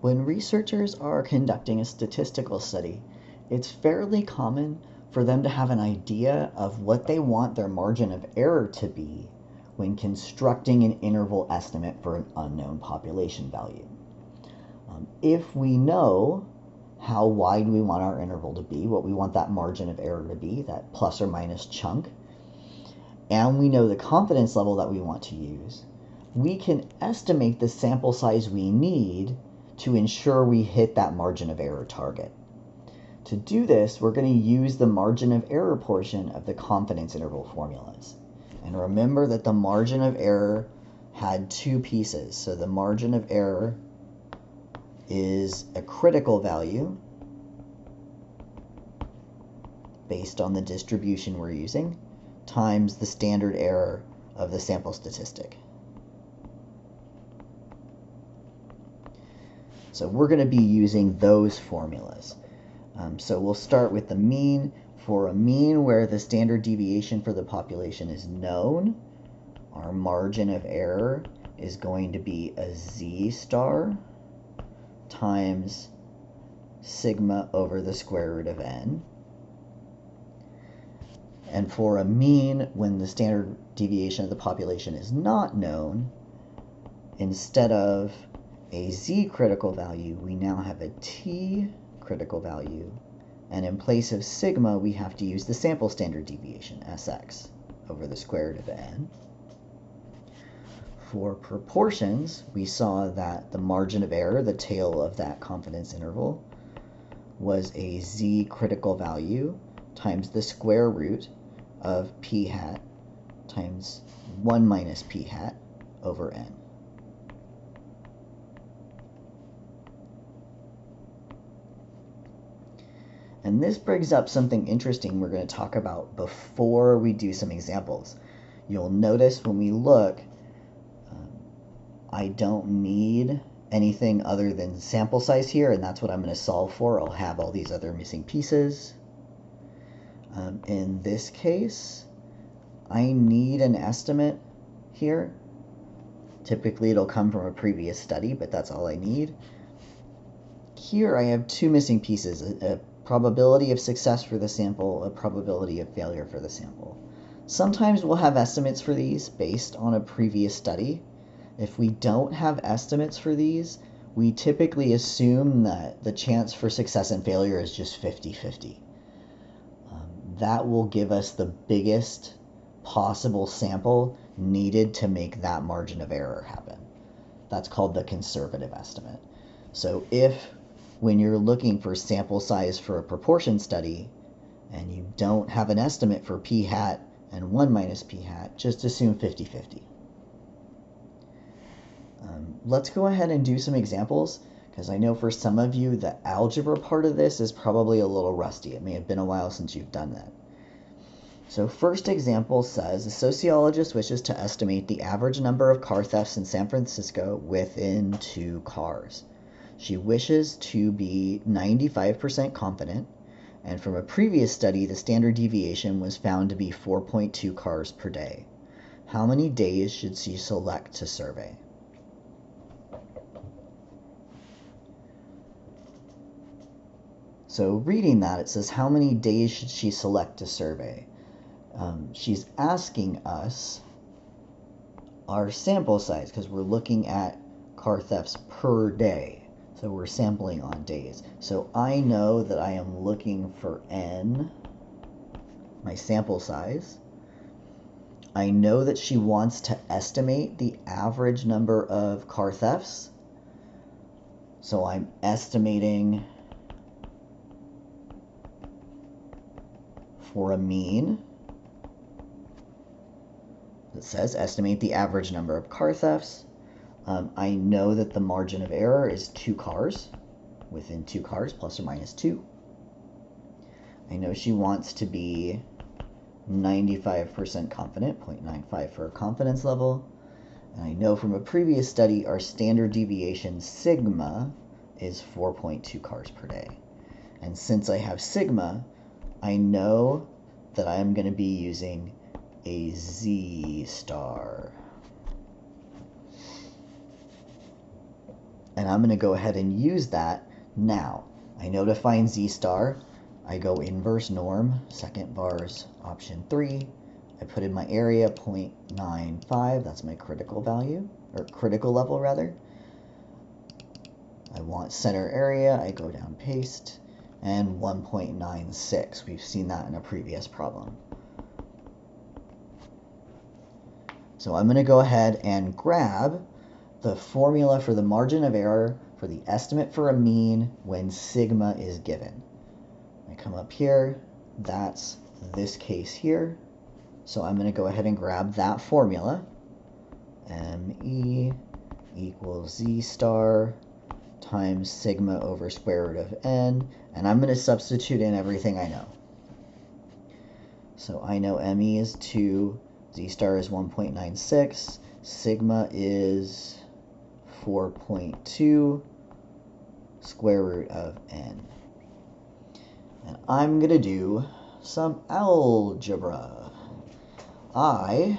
When researchers are conducting a statistical study, it's fairly common for them to have an idea of what they want their margin of error to be when constructing an interval estimate for an unknown population value. If we know how wide we want our interval to be, what we want that margin of error to be, that plus or minus chunk, and we know the confidence level that we want to use, we can estimate the sample size we need to ensure we hit that margin of error target. To do this, we're going to use the margin of error portion of the confidence interval formulas. And remember that the margin of error had two pieces. So the margin of error is a critical value based on the distribution we're using times the standard error of the sample statistic. So we're going to be using those formulas. So we'll start with the mean. For a mean where the standard deviation for the population is known, our margin of error is going to be a z star times sigma over the square root of n. And for a mean when the standard deviation of the population is not known, instead of a z critical value, we now have a t critical value, and in place of sigma we have to use the sample standard deviation, Sx, over the square root of n. For proportions, we saw that the margin of error, the tail of that confidence interval, was a z critical value times the square root of p hat times 1 minus p hat over n. And this brings up something interesting we're going to talk about before we do some examples. You'll notice when we look, I don't need anything other than sample size here, and that's what I'm going to solve for. I'll have all these other missing pieces. In this case, I need an estimate here. Typically it'll come from a previous study, but that's all I need. Here I have two missing pieces, a probability of success for the sample, a probability of failure for the sample. Sometimes we'll have estimates for these based on a previous study. If we don't have estimates for these, we typically assume that the chance for success and failure is just 50-50. That will give us the biggest possible sample needed to make that margin of error happen. That's called the conservative estimate. So if, when you're looking for sample size for a proportion study, and you don't have an estimate for p hat and 1 minus p hat, just assume 50-50. Let's go ahead and do some examples, because I know for some of you the algebra part of this is probably a little rusty. It may have been a while since you've done that. So first example says, a sociologist wishes to estimate the average number of car thefts in San Francisco within 2 cars. She wishes to be 95% confident, and from a previous study, the standard deviation was found to be 4.2 cars per day. How many days should she select to survey? So reading that, it says, how many days should she select to survey? She's asking us our sample size, because we're looking at car thefts per day. So we're sampling on days. So I know that I am looking for n, my sample size. I know that she wants to estimate the average number of car thefts. So I'm estimating for a mean. It says estimate the average number of car thefts. I know that the margin of error is 2 cars, within 2 cars, plus or minus 2. I know she wants to be 95% confident, 0.95 for a confidence level. And I know from a previous study our standard deviation sigma is 4.2 cars per day. And since I have sigma, I know that I am going to be using a z star. And I'm going to go ahead and use that now. I know to find z star, I go inverse norm, second bars, option 3. I put in my area 0.95, that's my critical value, or critical level rather. I want center area, I go down paste, and 1.96. We've seen that in a previous problem. So I'm going to go ahead and grab the formula for the margin of error for the estimate for a mean when sigma is given. I come up here, that's this case here. So I'm going to go ahead and grab that formula. ME equals Z star times sigma over square root of n, and I'm going to substitute in everything I know. So I know ME is 2, Z star is 1.96, sigma is 4.2, square root of n. And I'm going to do some algebra. I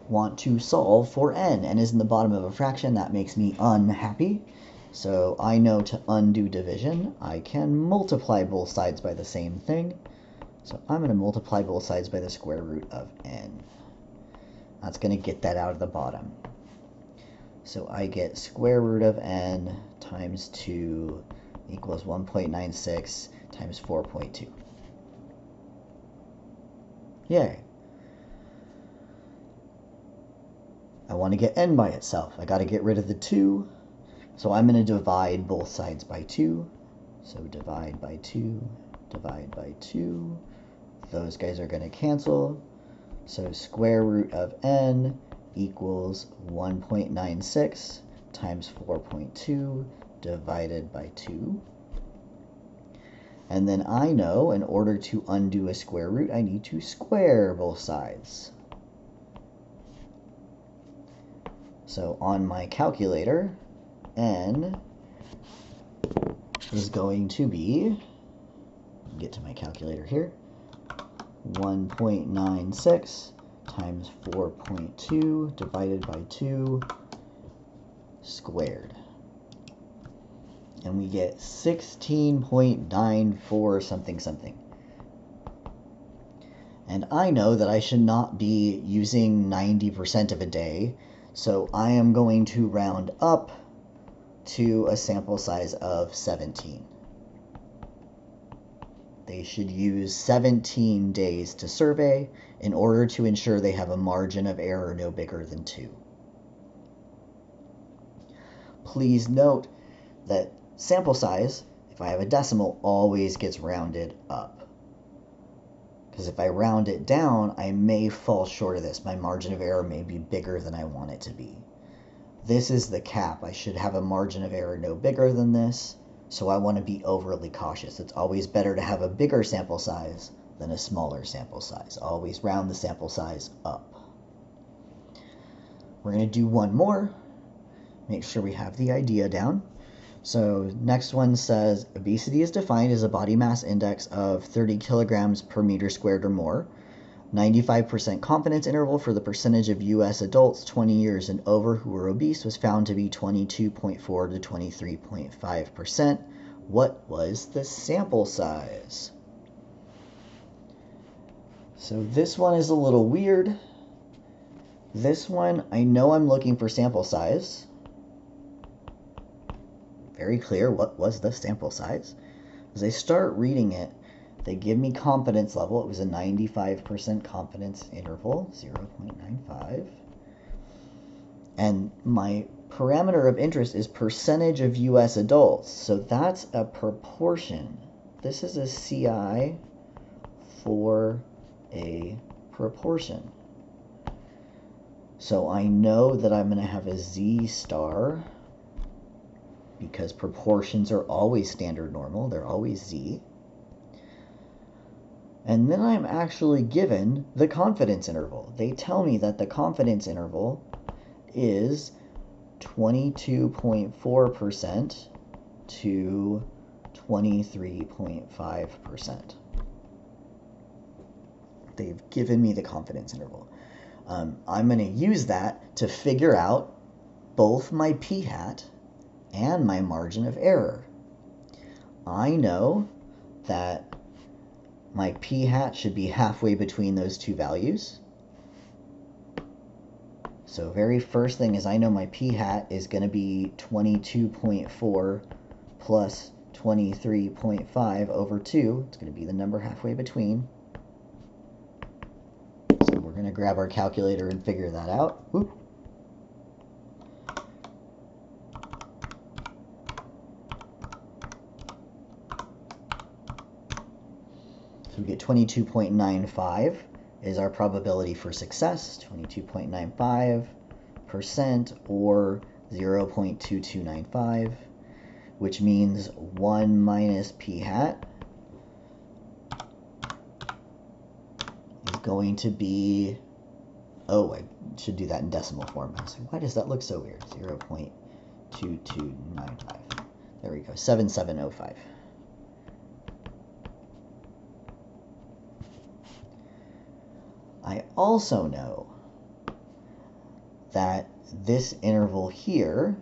want to solve for n is in the bottom of a fraction. That makes me unhappy. So I know to undo division, I can multiply both sides by the same thing. So I'm going to multiply both sides by the square root of n. That's going to get that out of the bottom. So I get square root of n times 2 equals 1.96 times 4.2. Yay. I want to get n by itself. I got to get rid of the 2. So I'm going to divide both sides by 2. So divide by 2, divide by 2. Those guys are going to cancel. So square root of n equals 1.96 times 4.2 divided by 2. And then I know in order to undo a square root, I need to square both sides. So on my calculator, n is going to be, get to my calculator here, 1.96 times 4.2 divided by 2 squared. And we get 16.94 something something. And I know that I should not be using 90% of a day, so I am going to round up to a sample size of 17. They should use 17 days to survey in order to ensure they have a margin of error no bigger than 2. Please note that sample size, if I have a decimal, always gets rounded up. Because if I round it down, I may fall short of this. My margin of error may be bigger than I want it to be. This is the cap. I should have a margin of error no bigger than this, so I want to be overly cautious. It's always better to have a bigger sample size than a smaller sample size. Always round the sample size up. We're going to do one more. Make sure we have the idea down. So next one says, obesity is defined as a body mass index of 30 kilograms per meter squared or more. 95% confidence interval for the percentage of U.S. adults 20 years and over who were obese was found to be 22.4 to 23.5%. What was the sample size? So this one is a little weird. This one, I know I'm looking for sample size. Very clear, what was the sample size? As I start reading it, they give me confidence level. It was a 95% confidence interval, 0.95. And my parameter of interest is percentage of U.S. adults. So that's a proportion. This is a CI for a proportion. So I know that I'm going to have a Z star because proportions are always standard normal. They're always Z. And then I'm actually given the confidence interval. They tell me that the confidence interval is 22.4% to 23.5%. They've given me the confidence interval. I'm going to use that to figure out both my p-hat and my margin of error. I know that my p hat should be halfway between those two values. So very first thing is I know my p hat is going to be 22.4 plus 23.5 over 2. It's going to be the number halfway between. So we're going to grab our calculator and figure that out. Whoop. So we get 22.95 is our probability for success, 22.95% or 0.2295, which means 1 minus p hat is going to be, oh, I should do that in decimal form. So why does that look so weird? 0.2295. There we go, 7705. I also know that this interval here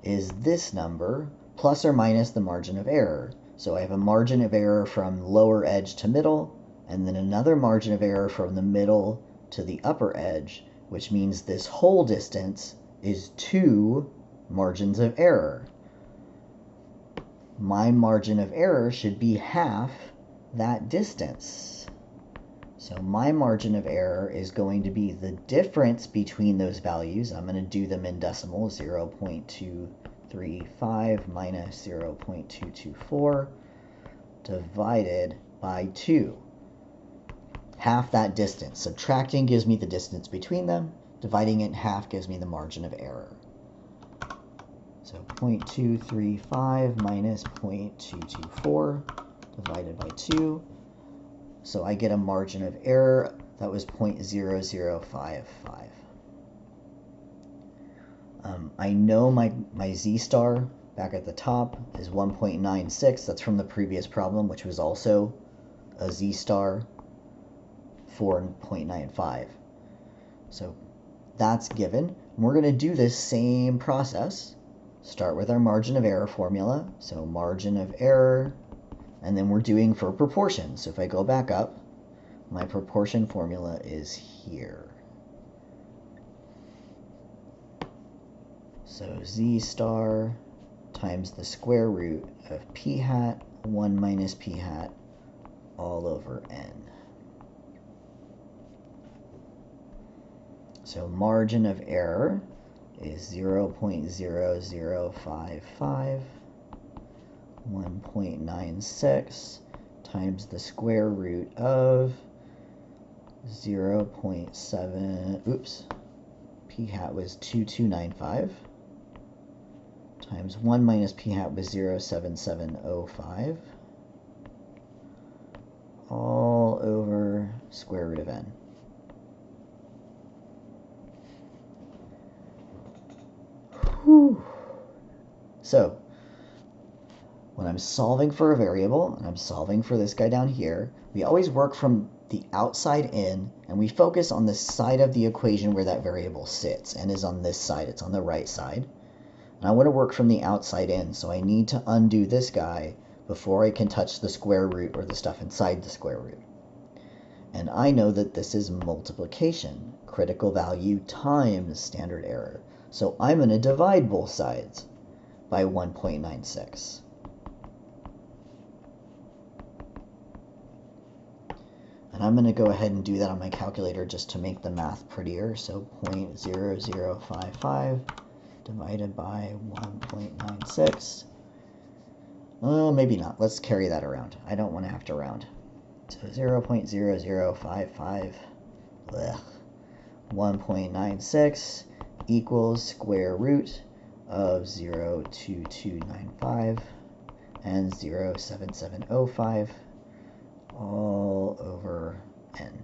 is this number plus or minus the margin of error. So I have a margin of error from lower edge to middle, and then another margin of error from the middle to the upper edge, which means this whole distance is 2 margins of error. My margin of error should be half that distance. So my margin of error is going to be the difference between those values. I'm going to do them in decimal, 0.235 minus 0.224 divided by 2. Half that distance. Subtracting gives me the distance between them. Dividing it in half gives me the margin of error. So 0.235 minus 0.224 divided by 2. So I get a margin of error that was 0.0055. I know my z star back at the top is 1.96. That's from the previous problem, which was also a z star 4.95. So that's given. We're going to do this same process. Start with our margin of error formula. So margin of error, and then we're doing for proportion. So if I go back up, my proportion formula is here. So z star times the square root of p hat 1 minus p hat all over n. So margin of error is 0.0055, 1.96 times the square root of 0.7, oops, p hat was 2295 times 1 minus p hat was 0.7705 all over square root of n. Whew. So when I'm solving for a variable, and I'm solving for this guy down here, we always work from the outside in, and we focus on the side of the equation where that variable sits, and is on this side, it's on the right side. And I want to work from the outside in, so I need to undo this guy before I can touch the square root or the stuff inside the square root. And I know that this is multiplication, critical value times standard error. So I'm going to divide both sides by 1.96. And I'm going to go ahead and do that on my calculator just to make the math prettier. So 0.0055 divided by 1.96. Oh, maybe not. Let's carry that around. I don't want to have to round. So 0.0055 1.96 equals square root of 0.2295 and 0.7705 all over n.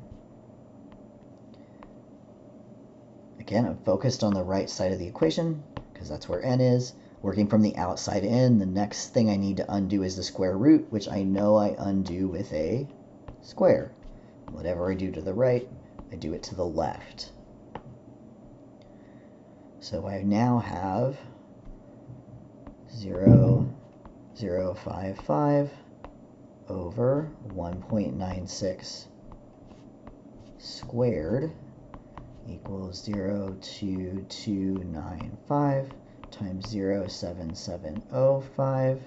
Again, I'm focused on the right side of the equation because that's where n is. Working from the outside in, the next thing I need to undo is the square root, which I know I undo with a square. Whatever I do to the right, I do it to the left. So I now have 0.055 over 1.96 squared equals 0.2295 times 0.7705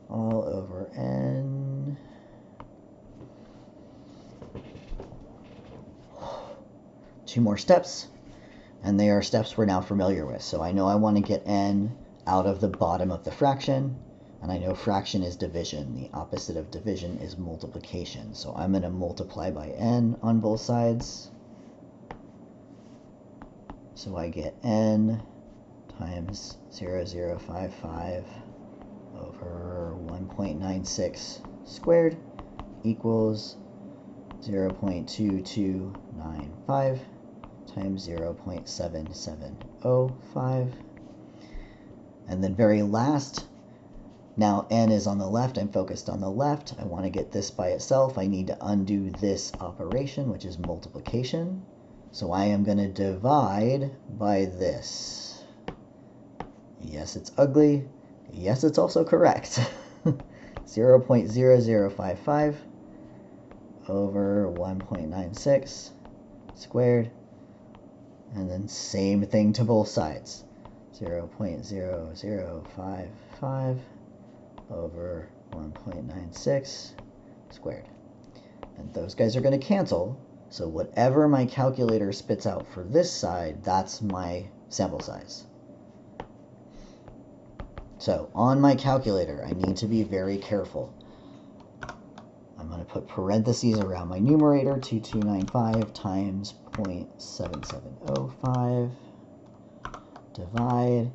all over n. Two more steps, and they are steps we're now familiar with. So I know I want to get n out of the bottom of the fraction, and I know fraction is division. The opposite of division is multiplication. So I'm going to multiply by n on both sides. So I get n times 0.055 over 1.96 squared equals 0.2295 times 0.7705. And then very last, now n is on the left, I'm focused on the left. I want to get this by itself. I need to undo this operation, which is multiplication. So I am going to divide by this. Yes, it's ugly. Yes, it's also correct. 0.0055 over 1.96 squared. And then same thing to both sides. 0.0055 over 1.96 squared. And those guys are going to cancel. So whatever my calculator spits out for this side, that's my sample size. So on my calculator, I need to be very careful. I'm going to put parentheses around my numerator, 2295 times 0.7705, divide,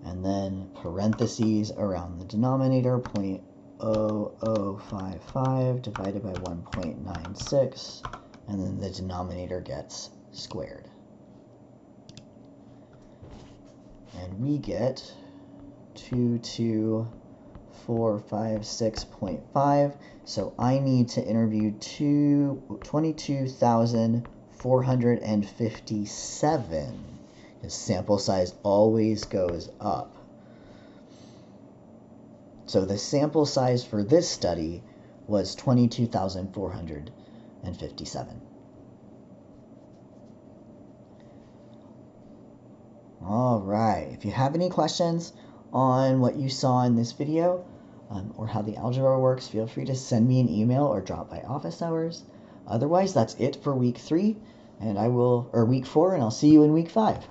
and then parentheses around the denominator, 0.0055 divided by 1.96, and then the denominator gets squared. And we get 22456.5. So I need to interview 22,457, because sample size always goes up. So the sample size for this study was 22,457. All right, if you have any questions on what you saw in this video or how the algebra works, feel free to send me an email or drop by office hours. Otherwise, that's it for week 3, and week 4, and I'll see you in week 5.